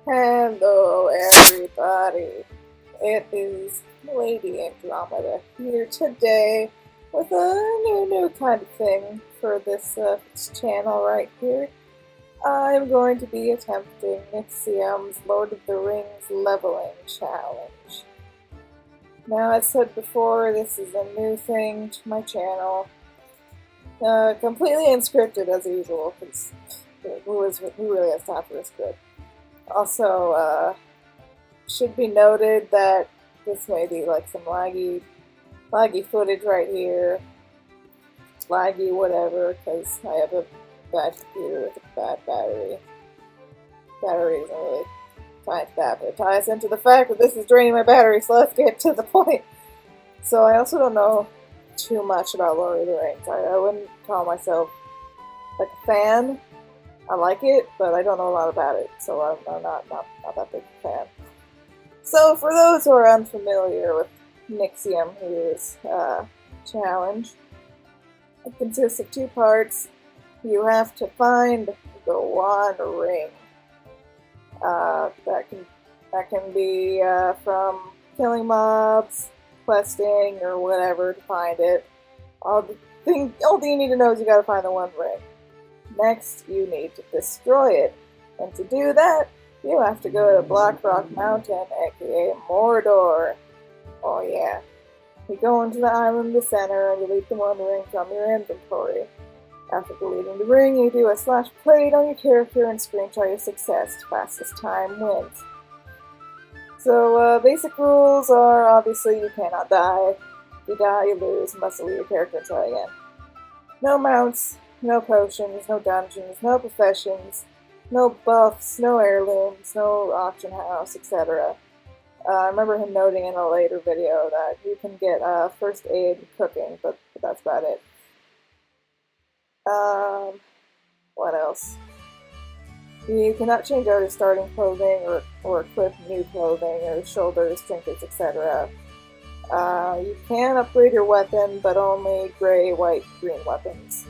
Hello everybody, it is Lady Andromeda here today with a new kind of thing for this channel right here. I'm going to be attempting Nixxiom's Lord of the Rings leveling challenge. Now, as said before, this is a new thing to my channel. Completely unscripted as usual, because who really has time for a script? Also, should be noted that this may be like some laggy footage right here. Laggy whatever, because I have a bad computer with a bad battery. Battery isn't really tied to that, but it ties into the fact that this is draining my battery, so let's get to the point. So I also don't know too much about Lord of the Rings. I wouldn't call myself like a fan. I like it, but I don't know a lot about it, so I'm not that big a fan. So for those who are unfamiliar with Nixxiom here's challenge, it consists of two parts. You have to find the one ring. That can be from killing mobs, questing, or whatever to find it. All thing you need to know is you gotta find the one ring. Next, you need to destroy it, and to do that, you have to go to Blackrock Mountain, aka Mordor. Oh yeah. You go into the island in the center and delete the one ring from your inventory. After deleting the ring, you do a /plate on your character and screenshot your success. Fastest time wins. So, basic rules are obviously you cannot die. If you die, you lose, and must delete your character and try again. No mounts, no potions, no dungeons, no professions, no buffs, no heirlooms, no auction house, etc. I remember him noting in a later video that you can get first aid cooking, but that's about it. What else? You cannot change out of starting clothing or equip new clothing or shoulders, trinkets, etc. You can upgrade your weapon, but only gray, white, green weapons.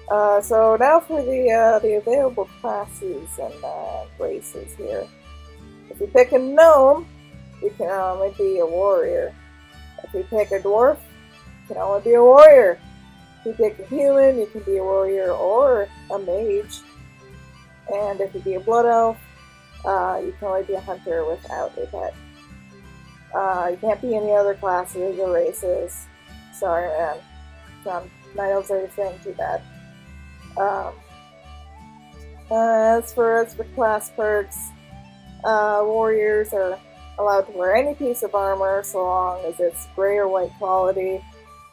So now for the available classes and races here. If you pick a gnome, you can only be a warrior. If you pick a dwarf, you can only be a warrior. If you pick a human, you can be a warrior or a mage. And if you be a blood elf, you can only be a hunter without a pet. You can't be any other classes or races. Sorry, man. Night elves are the same, too bad. As for class perks, warriors are allowed to wear any piece of armor so long as it's gray or white quality.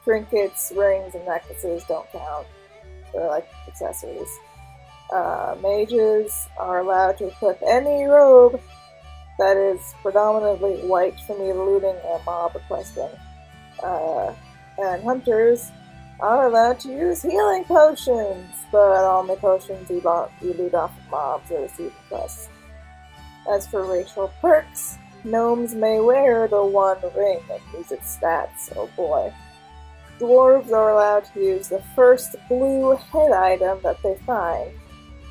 Trinkets, rings, and necklaces don't count. They're like accessories. Mages are allowed to equip any robe that is predominantly white from either looting a mob or questing. And hunters are allowed to use healing potions, but only potions you loot off of mobs or receive quests. As for racial perks, gnomes may wear the one ring and use its stats. Oh boy. Dwarves are allowed to use the first blue head item that they find.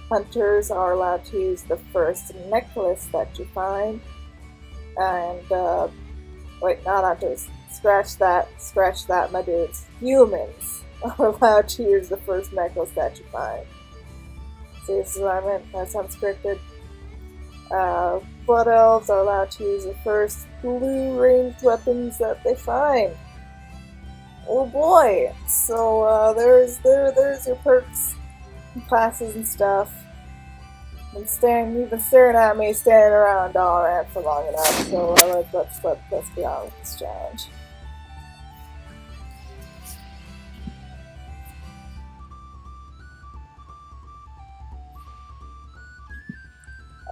Hunters are allowed to use the first necklace that you find. And, wait, not hunters. Scratch that, my dudes. Humans are allowed to use the first necklace that you find. See, this is what I meant. That's unscripted. Blood elves are allowed to use the first blue ranged weapons that they find. Oh boy! So there's your perks and classes and stuff. You've been staring at me standing around Dalaran for long enough, so let's be on with this challenge.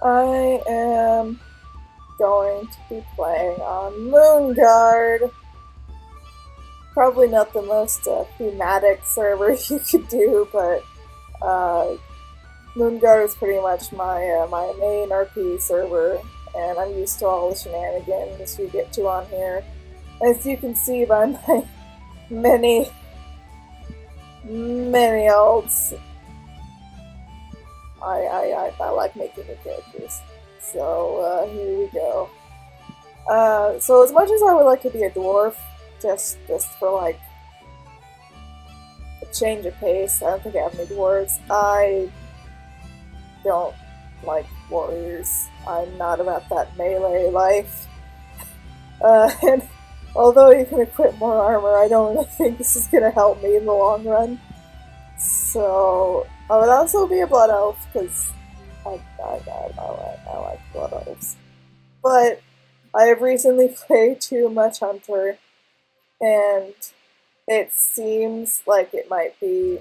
I am going to be playing on Moonguard. Probably not the most thematic server you could do, but Moonguard is pretty much my main RP server, and I'm used to all the shenanigans you get to on here. As you can see by my many ults, I like making new characters. So here we go. So as much as I would like to be a dwarf, just for like a change of pace, I don't think I have any dwarves. I don't like warriors. I'm not about that melee life. And although you can equip more armor, I don't really think this is gonna help me in the long run. So I would also be a blood elf because I like blood elves. But I have recently played too much Hunter, and it seems like it might be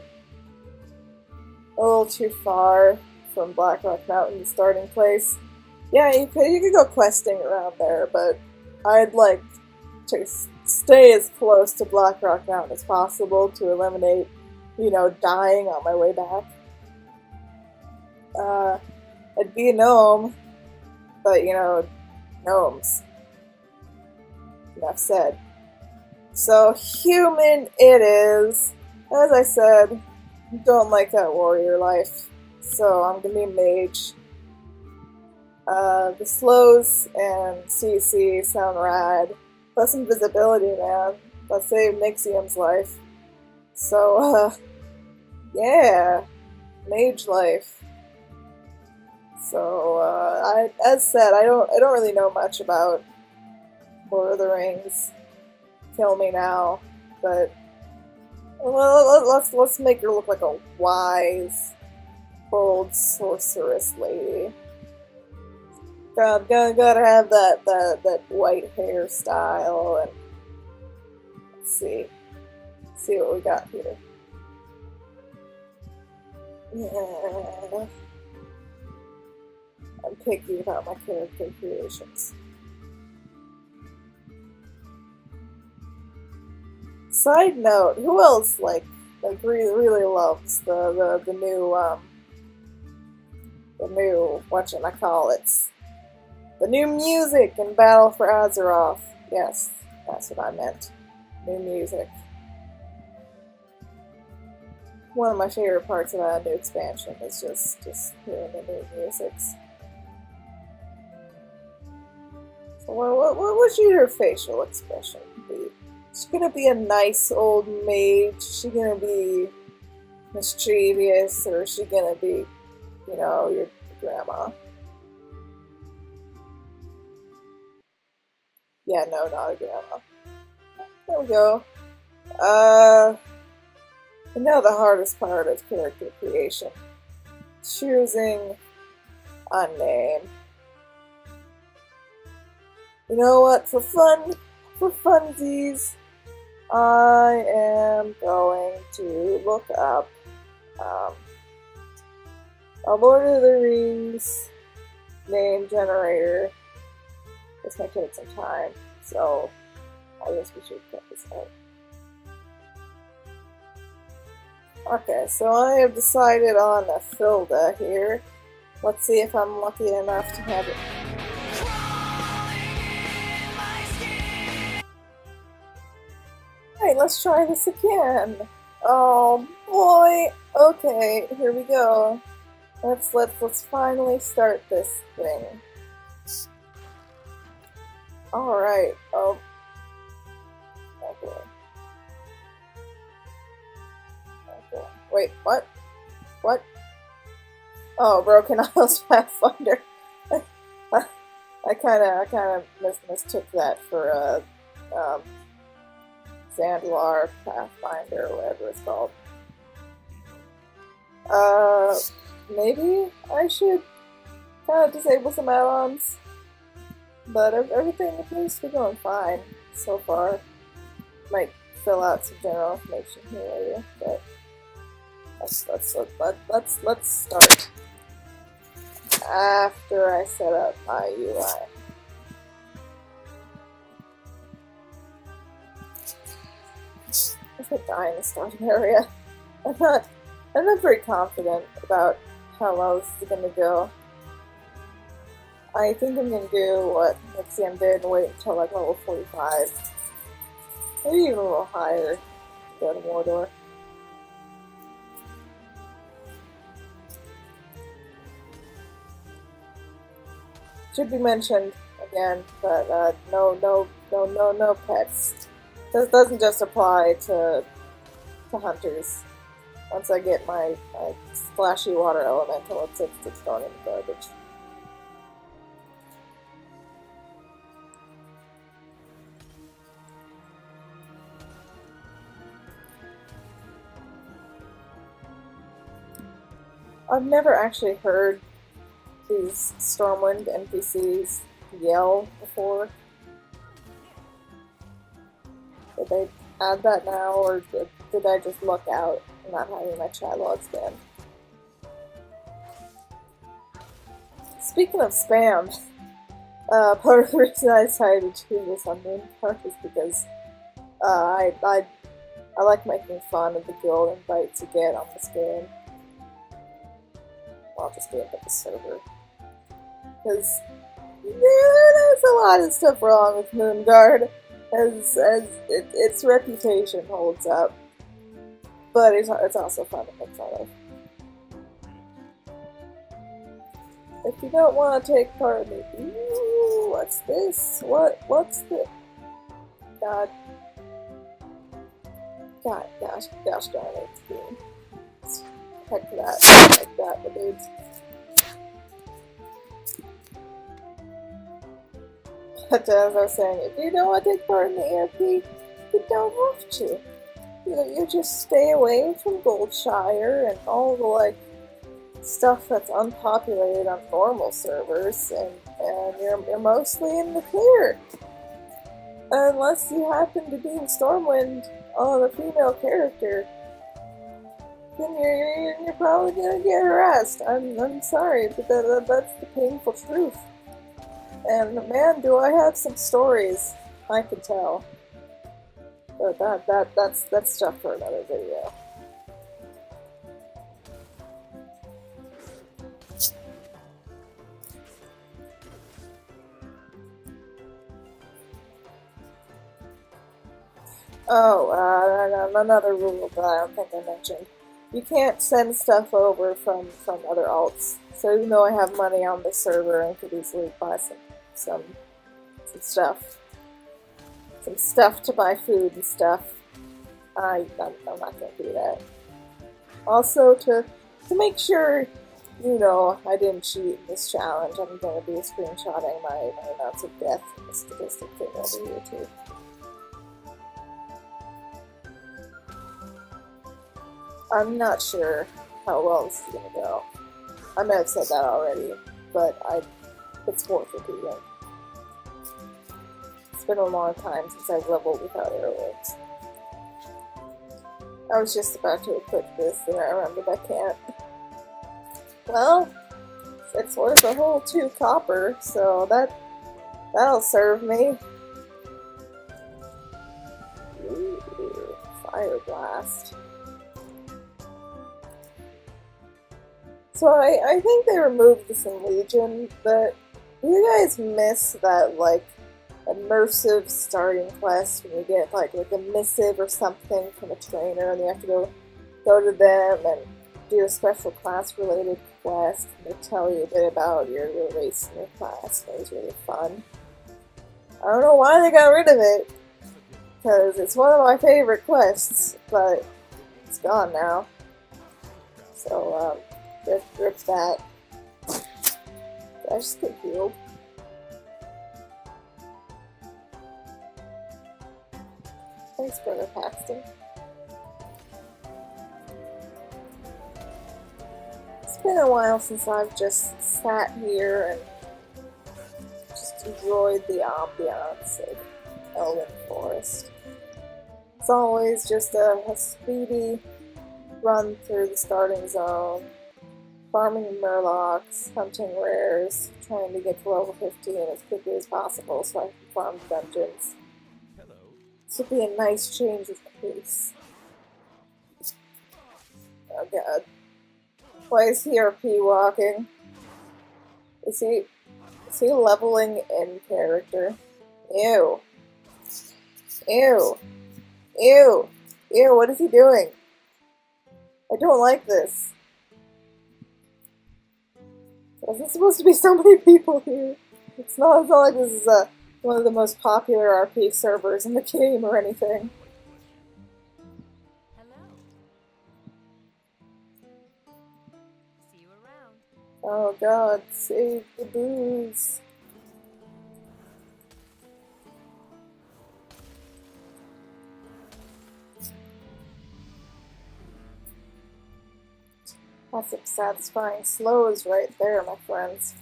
a little too far from Blackrock Mountain starting place. Yeah, you could go questing around there, but I'd like to stay as close to Blackrock Mountain as possible to eliminate, you know, dying on my way back. I'd be a gnome, but you know, gnomes. Enough said. So human it is. As I said, don't like that warrior life, so I'm gonna be a mage. The slows and CC sound rad. Plus invisibility, man. That saved Nixxiom's life. So, yeah. Mage life. So, as said, I don't really know much about Lord of the Rings. Kill me now, but well, let's make her look like a wise, bold sorceress lady. Gotta have that white hairstyle, and let's see what we got here. Yeah. I'm picky about my character creations. Side note, who else like really loves the new whatchamacallits? The new music in Battle for Azeroth. Yes, that's what I meant. New music. One of my favorite parts about a new expansion is just hearing the new musics. So what should her facial expression be? Is she gonna be a nice old mage? Is she gonna be mischievous? Or is she gonna be, you know, your grandma? Yeah, no, not a grandma. There we go. And now the hardest part of character creation. Choosing a name. You know what? For funsies, I am going to look up a Lord of the Rings name generator. This might take some time, so I guess we should cut this out. Okay, so I have decided on a Filda here. Let's see if I'm lucky enough to have it. Alright, let's try this again. Oh boy. Okay, here we go. Let's finally start this thing. Alright. Oh. Okay. Okay. Wait, what? What? Oh, Broken Isles Pathfinder. I kinda mistook that for Zandalar Pathfinder or whatever it's called. Maybe I should kind of disable some add-ons, but everything appears to be going fine so far. Might fill out some general information here later, but let's start after I set up my UI. I could die in the starting area. I'm not very confident about how well this is gonna go. I think I'm gonna do what Nixxiom did and wait until like level 45. Maybe even a little higher to go to Mordor. Should be mentioned again, but no pets. This doesn't just apply to hunters. Once I get my splashy water elemental, it's going in the garbage. I've never actually heard these Stormwind NPCs yell before. Did they add that now, or did I just look out and not having my chat logs banned? Speaking of spam, part of the reason I decided to do this on Moonpark is because I like making fun of the guild invites you get on this game. I'll just be up at the server. Because there's a lot of stuff wrong with Moonguard, as its reputation holds up. But it's also fun to make fun of. If you don't want to take part in the... Ooh, what's this? What's the... God. Gosh darn it, it's green. Heck that. Like that, the dudes. But as I was saying, if you don't want to take part in the ERP, you don't have to. You just stay away from Goldshire and all the, like, stuff that's unpopulated on normal servers, and you're mostly in the clear. Unless you happen to be in Stormwind on a female character, then you're probably gonna get harassed. I'm sorry, but that's the painful truth. And man, do I have some stories I can tell. But that's stuff for another video. Oh, another rule that I don't think I mentioned. You can't send stuff over from other alts. So even though I have money on this server, I could easily buy some stuff. Some stuff to buy food and stuff. I'm not gonna do that. Also, to make sure, you know, I didn't cheat in this challenge, I'm gonna be screenshotting my amounts of death in the statistic thing over here too. I'm not sure how well this is gonna go. I may have said that already, but it's worth repeating. It's been a long time since I've leveled without earrapes. I was just about to equip this, and I remembered I can't. Well, it's worth a whole 2 copper, so that'll serve me. Ooh, Fire Blast. So I think they removed this in Legion, but do you guys miss that, like, immersive starting quest when you get like a missive or something from a trainer and you have to go to them and do a special class related quest, and they tell you a bit about your race and your class. It was really fun. I don't know why they got rid of it, because it's one of my favorite quests, but it's gone now. So, rip that. Did I just get healed? Thanks, Brother Paxton. It's been a while since I've just sat here and just enjoyed the ambiance of Elven Forest. It's always just a speedy run through the starting zone, farming murlocs, hunting rares, trying to get to level 15 as quickly as possible so I can farm dungeons. This would be a nice change of pace. Oh god. Why is he RP walking? Is he leveling in character? Ew. Ew. Ew. Ew, what is he doing? I don't like this. There's supposed to be so many people here. It's not like this is one of the most popular RP servers in the game or anything. Oh god, save the booze. That's some satisfying slows right there, my friends.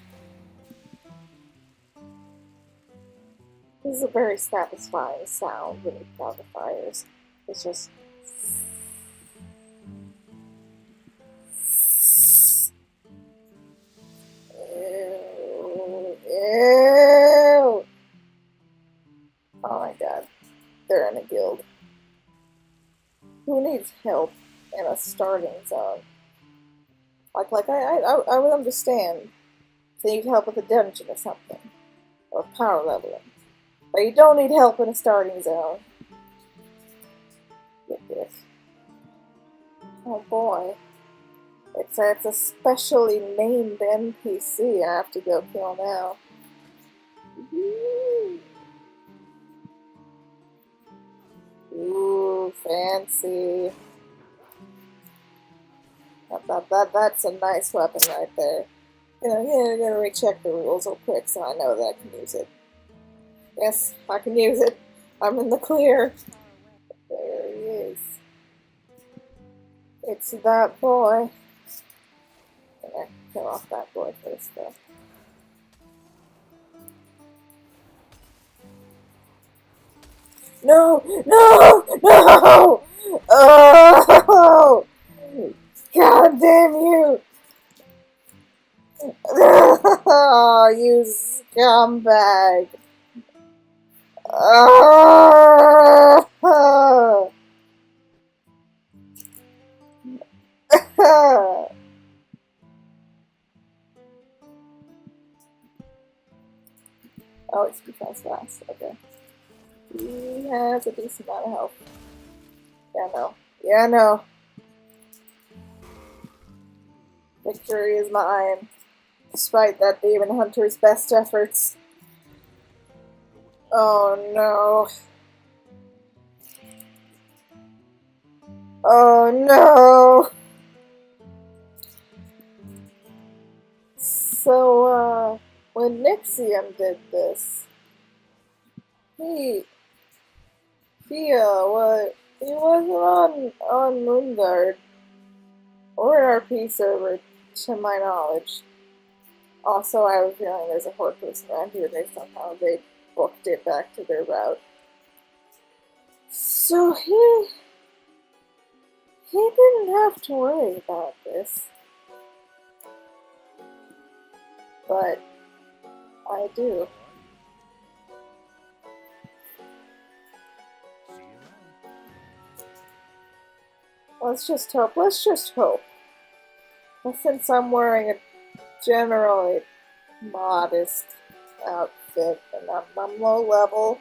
This is a very satisfying sound when you put out the fires. It's just... Ew. Ew. Oh my god. They're in a guild. Who needs help in a starting zone? I would understand if they need help with a dungeon or something. Or power leveling. But you don't need help in a starting zone. Get this. Oh boy. It's a specially named NPC I have to go kill now. Ooh, fancy. That's a nice weapon right there. I'm gonna recheck the rules real quick so I know that I can use it. Yes, I can use it. I'm in the clear. There he is. It's that boy. I'm gonna kill off that boy first though. No! No! No! Oh! God damn you! Oh, you scumbag! Oh! Oh, it's because fast. Okay. He has a decent amount of health. Yeah, no. Yeah, no. Victory is mine. Despite that demon hunter's best efforts. Oh no. Oh no. So, when Nixxiom did this, he wasn't on Moonguard or an RP server, to my knowledge. Also, I have a feeling there's a horde person around here. They booked it back to their route. So he didn't have to worry about this, but I do. Let's just hope. Let's just hope. And since I'm wearing a generally modest outfit and I'm low level,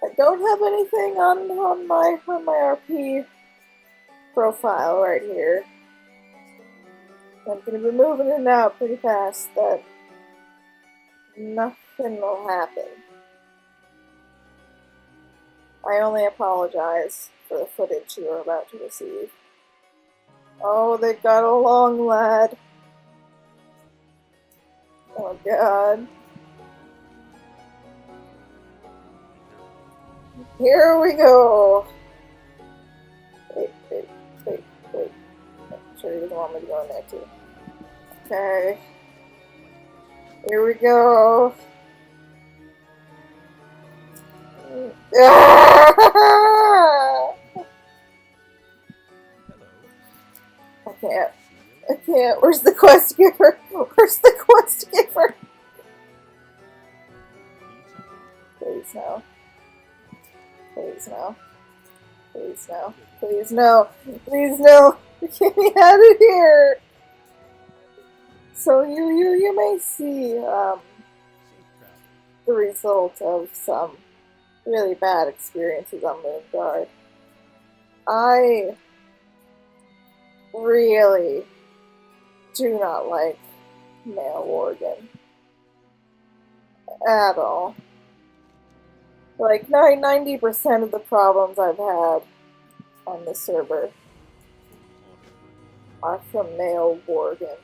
I don't have anything on my RP profile right here. I'm gonna be moving in and out pretty fast. That nothing will happen. I only apologize for the footage you are about to receive. Oh, they got along, lad. Oh god. Here we go. Wait. I'm sure he doesn't want me to go in there too. Okay. Here we go. I can't. Where's the quest giver? Where's the quest giver? Please no. Please no. Please no. Please no. Please no. Get me out of here. So you may see the result of some really bad experiences on Moonguard. I really do not like male Worgen. at all. Like 90% of the problems I've had on the server are from male Worgen.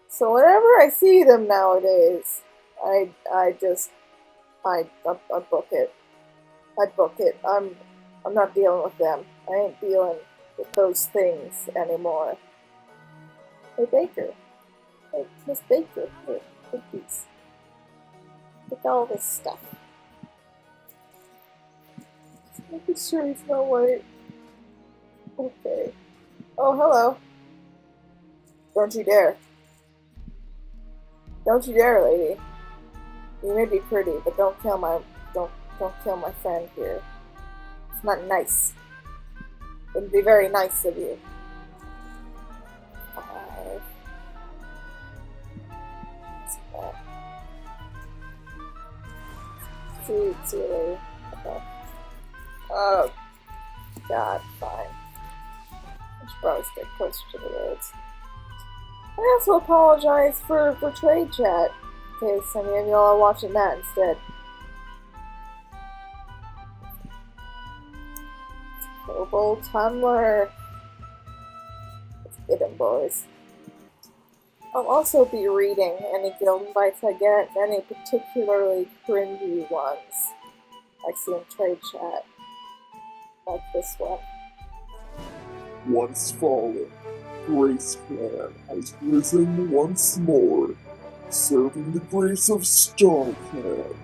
So whenever I see them nowadays, I book it. I book it. I'm not dealing with them. I ain't dealing with those things anymore. Hey Baker. Hey Miss Baker. Here, cookies. Look at all this stuff. Just making sure he's not white. Okay. Oh, hello. Don't you dare. Don't you dare, lady. You may be pretty, but don't kill my friend here. It's not nice. It wouldn't be very nice of you. 5. What's that? See you later. Okay. Oh, God, fine. I should probably stay closer to the roads. I also apologize for trade chat, in case any of y'all are watching that instead. Global Tumblr. Let's get them, boys. I'll also be reading any guild invites I get, any particularly cringy ones I see in trade chat, like this one. Once fallen, Grace Clan has risen once more, serving the grace of Star Clan.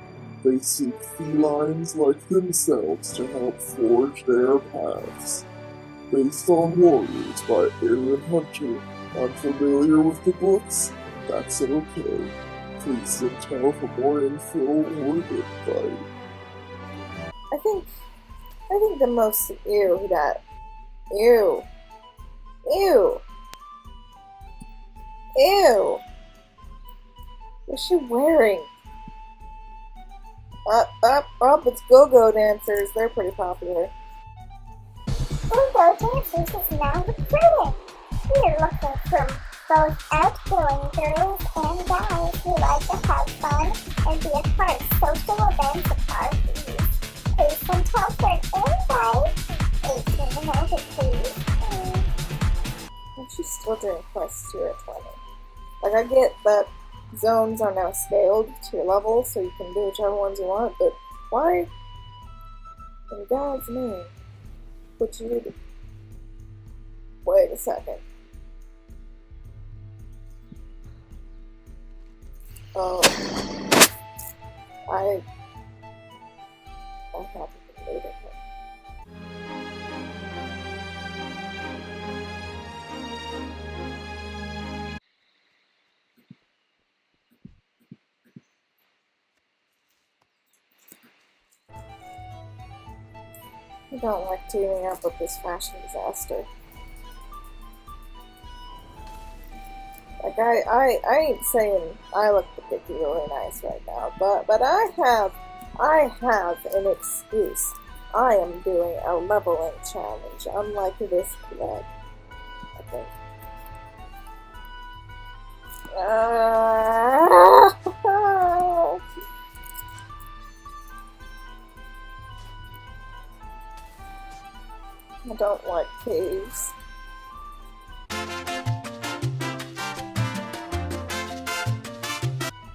They seek felines like themselves to help forge their paths. Based on Warriors by Aaron Hunter. Unfamiliar with the books? That's okay. Please send tell for more info or invite. I think the most Ew. What's she wearing? Up, it's go-go dancers. They're pretty popular. Go-go dancers is now recruiting. We're looking for both outgoing girls and guys who like to have fun and be a part of social events and parties. Please send tell for an invite. 18 and over, please. And she's still doing quests 2 or 20. Like, I get that zones are now scaled to your level, so you can do whichever ones you want, but why, in God's name, would you... Wait a second. Oh. I haven't been reading it. I don't like teaming up with this fashion disaster. Like, I ain't saying I look particularly nice right now, but I have an excuse. I am doing a leveling challenge, unlike this pleb, I think. I don't like caves.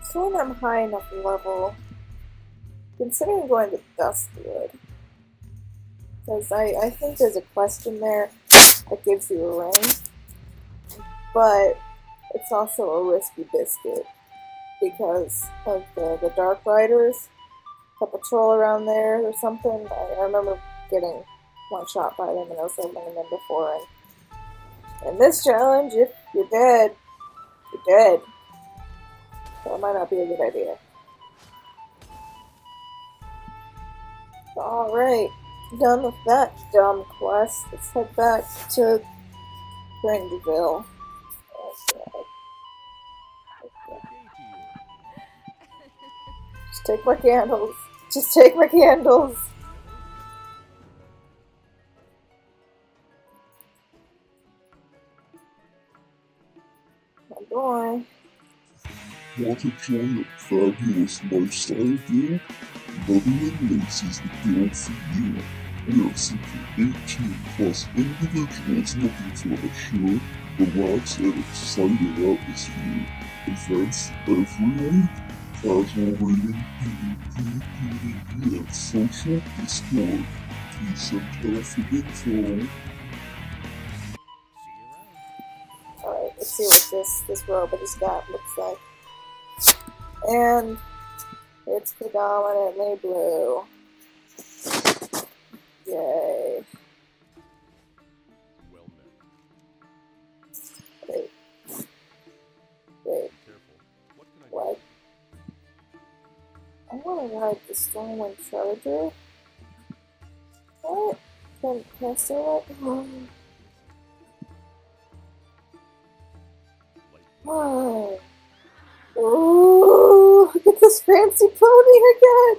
So when I'm high enough level, considering going to Duskwood, because I think there's a quest in there that gives you a ring, but it's also a risky biscuit because of the Dark Riders that patrol around there or something. I remember getting one shot by them and I was leveling them before, and in this challenge, if you're dead, you're dead. So it might not be a good idea. Alright, done with that dumb quest. Let's head back to Grindville. Just take my candles. Just take my candles. Oh boy. Want to join a fabulous lifestyle guild? Mother Lacey's the guild for you. We are seeking 18 plus individuals looking for a sure, relaxed, and exciting atmosphere. Events every week. Casual raiding, PvP, PvE, and social Discord. Please send help for info. Alright, let's see what this robot has got looks like. And it's predominantly blue. Yay. Well met. Wait. Wait. Careful. What can I What? I want to ride the Stormwind Charger. What? Can I steal it? Oh. Ooh, look at this fancy pony again!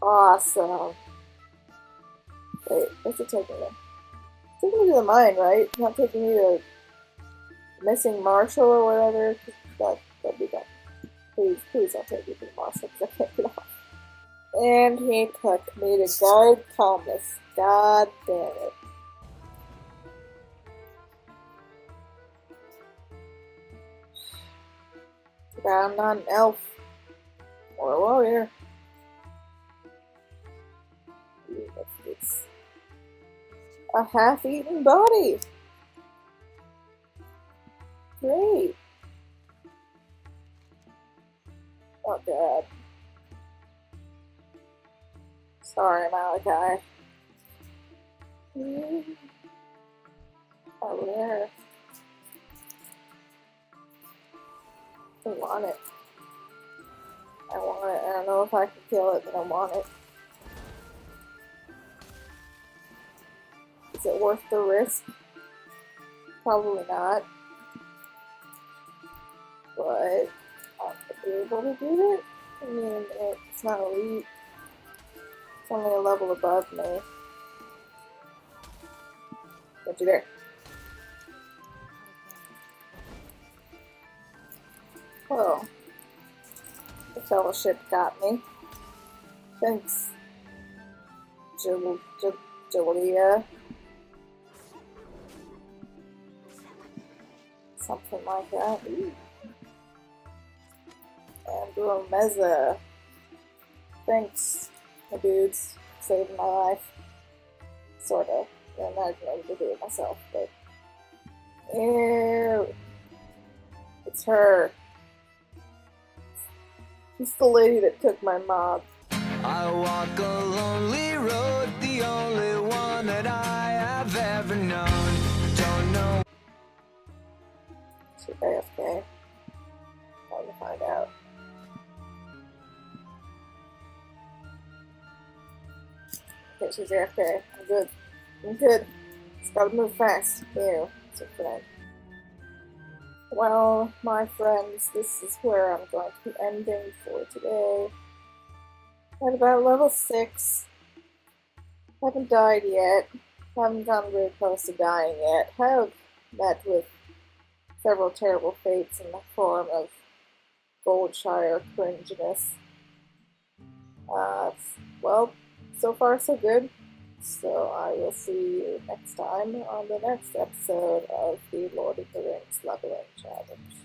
Awesome. Wait, what's it taking me? It's taking me to the mine, right? It's not taking me to Missing Marshall or whatever. That'd be done. Please don't take me to the Marshall because I can't get off. And he took me to guard Thomas. God damn it. I'm not an elf or a warrior. It's a half-eaten body. Great. Oh god. Sorry, Malachi. Oh, there. I want it. I want it. I don't know if I can kill it, but I want it. Is it worth the risk? Probably not. But I could be able to do it. I mean, it's not elite. It's only a level above me. Don't you dare. Well, the fellowship got me. Thanks, Julia. Something like that. Ooh. And Romeza. Thanks, my dudes. Saving my life. Sorta. I'm not able to do it myself, but. Ew. It's her. It's the lady that took my mob. I walk a lonely road, the only one that I have ever known. Don't know. She's AFK. Time to find out. Okay, she's AFK. I'm good. I'm good. Just gotta move fast. Ew. So good. Well, my friends, this is where I'm going to be ending for today. At about level 6. Haven't died yet. Haven't gotten very close to dying yet. Have met with several terrible fates in the form of Goldshire cringiness. Well, so far so good. So I will see you next time on the next episode of the Lord of the Rings Leveling Challenge.